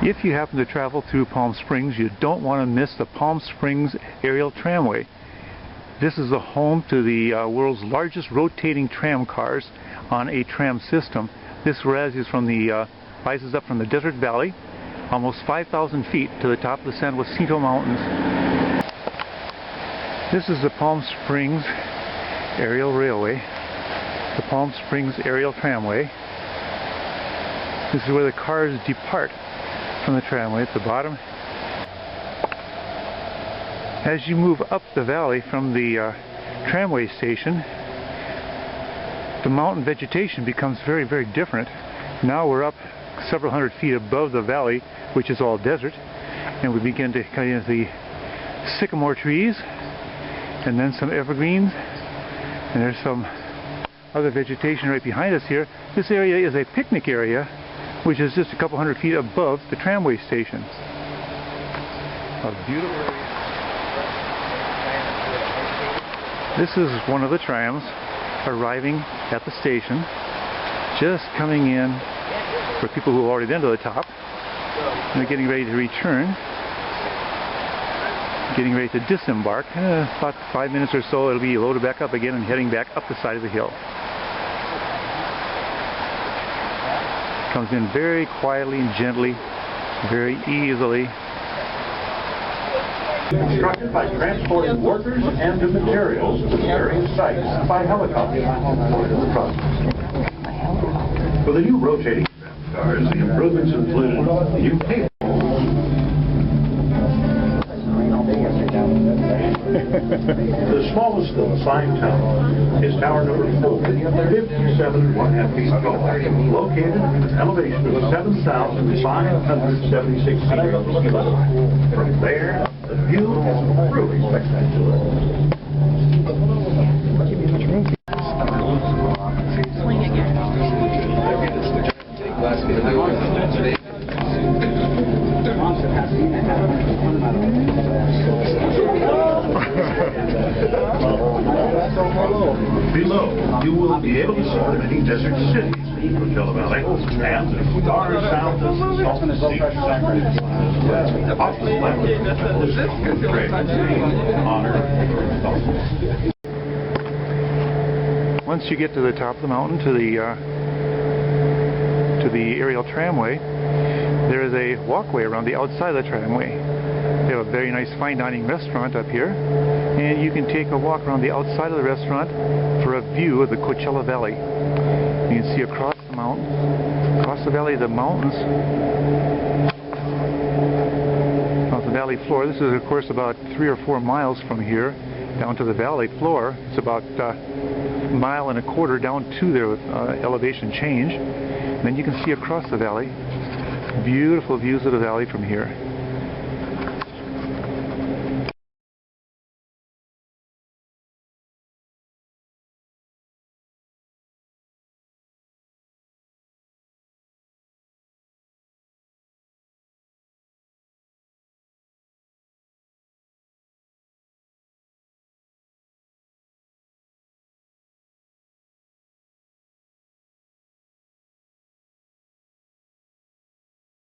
If you happen to travel through Palm Springs, you don't want to miss the Palm Springs Aerial Tramway. This is the home to the world's largest rotating tram cars on a tram system. This rises up from the desert valley, almost 5,000 feet to the top of the San Jacinto Mountains. This is the Palm Springs Aerial Railway, the Palm Springs Aerial Tramway. This is where the cars depart from the tramway at the bottom. As you move up the valley from the tramway station, the mountain vegetation becomes very, very different. Now we're up several hundred feet above the valley, which is all desert, and we begin to cut into the sycamore trees, and then some evergreens, and there's some other vegetation right behind us here. This area is a picnic area, which is just a couple hundred feet above the tramway station. A beautiful area. This is one of the trams arriving at the station, just coming in for people who have already been to the top, and they're getting ready to return, getting ready to disembark. About 5 minutes or so it'll be loaded back up again and heading back up the side of the hill. Comes in very quietly and gently, very easily. Constructed by transporting workers and materials to various sites by helicopter. For the new rotating cars, the improvements include new tables. The smallest sign tower is tower number 4, 57.5 feet tall, located at an elevation of 7,576 feet. From there, the view is truly spectacular. Swing again. Below, you will be able to see the many desert cities in Coachella Valley and the far south of Salton Sea. Once you get to the top of the mountain, to the aerial tramway, there is a walkway around the outside of the tramway. They have a very nice fine dining restaurant up here, and you can take a walk around the outside of the restaurant for a view of the Coachella Valley. You can see across the mountain, across the valley of the mountains, off the valley floor. This is of course about 3 or 4 miles from here down to the valley floor. It's about a mile and a quarter down to the elevation change. And then you can see across the valley beautiful views of the valley from here.